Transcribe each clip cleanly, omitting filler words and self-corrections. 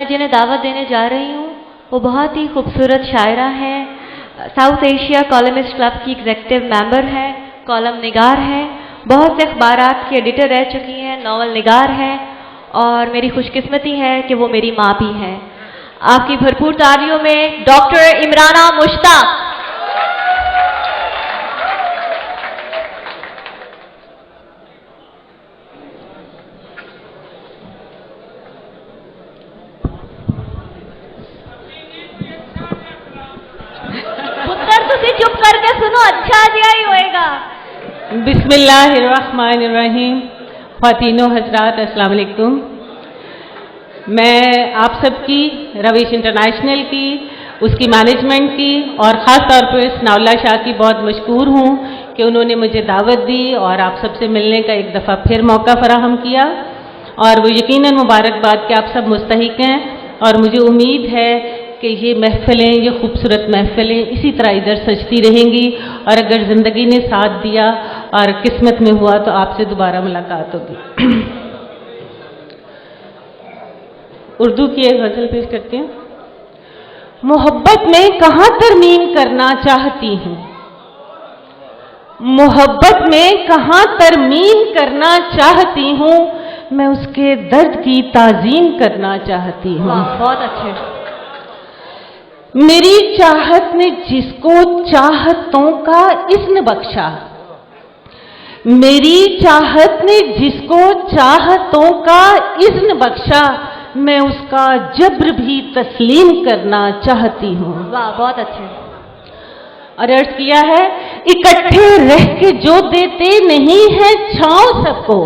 जिन्हें दावत देने जा रही हूँ वो बहुत ही खूबसूरत शायरा है, साउथ एशिया कॉलमिस्ट क्लब की एग्जेक्टिव मेंबर है, कॉलम निगार है, बहुत से अखबारात की एडिटर रह चुकी हैं, नॉवल निगार है और मेरी खुशकिस्मती है कि वो मेरी माँ भी है। आपकी भरपूर तालियों में डॉक्टर इमराना मुश्ताक। चुप करके सुनो, अच्छा दिया ही होएगा। बिस्मिल्लाहिर्रहमानिर्रहीम। ख्वातीनो हजरात, अस्सलाम वालेकुम। मैं आप सबकी, रवीश इंटरनेशनल की, उसकी मैनेजमेंट की और ख़ास तौर पर सनाउल्लाह शाह की बहुत मशकूर हूँ कि उन्होंने मुझे दावत दी और आप सबसे मिलने का एक दफ़ा फिर मौका फराहम किया और वो यकीनन मुबारकबाद के आप सब मुस्तहिक हैं और मुझे उम्मीद है कि ये महफ़िलें, ये खूबसूरत महफ़िलें इसी तरह इधर सजती रहेंगी और अगर ज़िंदगी ने साथ दिया और किस्मत में हुआ तो आपसे दोबारा मुलाकात होगी। उर्दू की एक गज़ल पेश करती हूँ। मोहब्बत में कहाँ तरमीम करना चाहती हूँ, मोहब्बत में कहाँ तरमीम करना चाहती हूँ, मैं उसके दर्द की ताज़ीम करना चाहती हूँ। बहुत अच्छे। मेरी चाहत ने जिसको चाहतों का इज़्न बख्शा, मेरी चाहत ने जिसको चाहतों का इज़्न बख्शा, मैं उसका जब्र भी तस्लीम करना चाहती हूँ। वाह, बहुत अच्छे। और अर्ज किया है, इकट्ठे रह के जो देते नहीं है छांव सबको,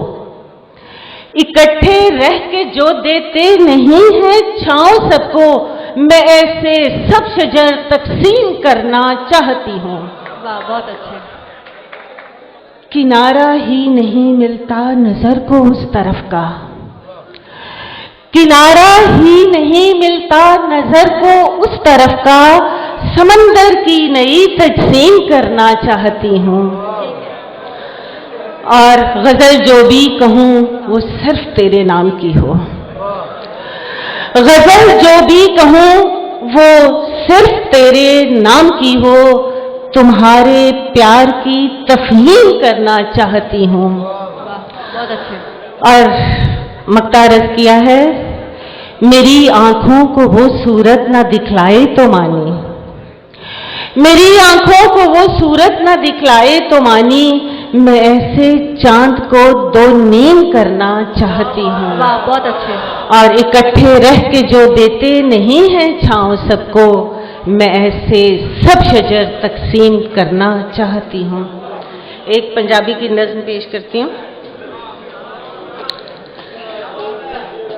इकट्ठे रह के जो देते नहीं है छांव सबको, मैं ऐसे सब शजर तकसीम करना चाहती हूँ। वाह, बहुत अच्छे। किनारा ही नहीं मिलता नजर को उस तरफ का, किनारा ही नहीं मिलता नजर को उस तरफ का, समंदर की नई तकसीम करना चाहती हूँ। और गजल जो भी कहूँ वो सिर्फ तेरे नाम की हो, गजल जो भी कहूँ वो सिर्फ तेरे नाम की हो, तुम्हारे प्यार की तफहीम करना चाहती हूँ। बहुत अच्छे। और मक्तारस किया है, मेरी आंखों को वो सूरत ना दिखलाए तो मानी, मेरी आंखों को वो सूरत ना दिखलाए तो मानी, मैं ऐसे चांद को दो नीम करना चाहती हूँ। वाह, बहुत अच्छे। और इकट्ठे रह के जो देते नहीं हैं छांव सबको, मैं ऐसे सब शजर तकसीम करना चाहती हूँ। एक पंजाबी की नज़्म पेश करती हूँ।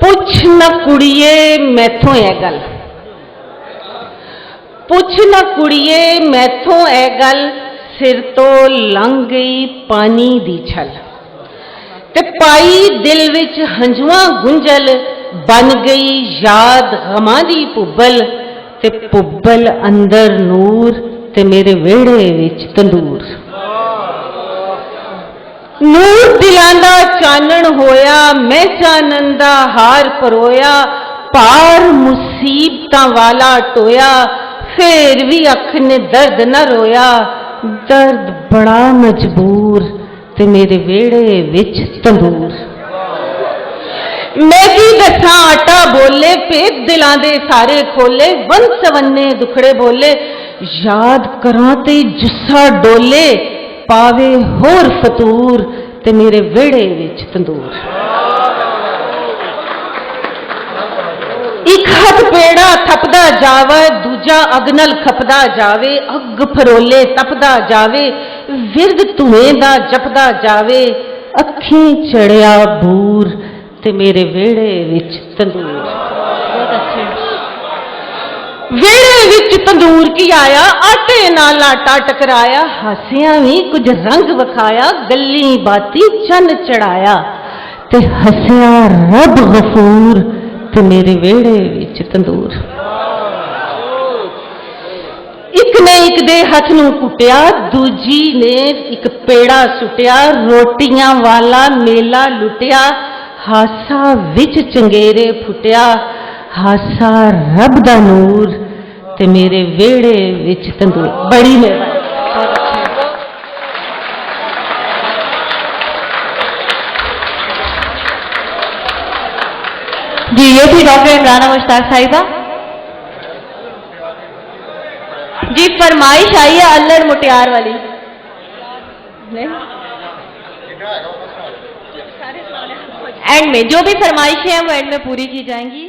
पुछ न कुड़िए मैथों ए गल, पुछ न कुड़िए मैथों ए गल, सिर तो लंघ गई पानी दी छल, ते पाई दिल विच हंजुआं गुंजल, बन गई याद गमां दी पुब्बल, ते पुब्बल अंदर नूर, ते मेरे वेड़े विच तंदूर। नूर दिलां दा चानण होया, मैं चानन दा हार परोया, पार मुसीबतां वाला टोया, फिर भी अख ने दर्द न रोया, दर्द बड़ा मजबूर, ते मेरे वेड़े विच तंदूर। मैं की दसां आटा बोले, पेट दिलां दे सारे खोले, वन सवन्ने दुखड़े बोले, याद करां ते जुस्सा डोले, पावे होर फतूर, ते मेरे वेड़े विच तंदूर। एक हथ पेड़ा थपदा जावे, दूजा अगनल खपदा जावे, अग फरोले तपदा जावे, विरद धुएं दा जपदा जावे, अखीं चढ़िया बूर, ते मेरे वेड़े विच तंदूर। बहुत अच्छे। वेड़े विच तंदूर की आया, आटे नाल आटा टकराया, हासियां भी कुछ रंग वखाया, गल्ली बाती चन चढ़ाया, ते हसिया रब गफूर, ते मेरे वेड़े विच तंदूर। एक ने एक दे हथ नूं कुटिया, दूजी ने एक पेड़ा सुटिया, रोटियां वाला मेला लुटिया, हासा विच चंगेरे फुटिया, ਹਾਸਾ ਰੱਬ ਦਾ ਨੂਰ ਤੇ ਮੇਰੇ ਵਿਹੜੇ ਵਿੱਚ ਤੰਦੂਰ। बड़ी मेहरबानी। जी, ये थी डॉक्टर इमराना मुश्ताक साहिबा। जी, फरमाइश आई है अल्लड़ मुटियार वाली। एंड में जो भी फरमाइशें हैं वो एंड में पूरी की जाएंगी।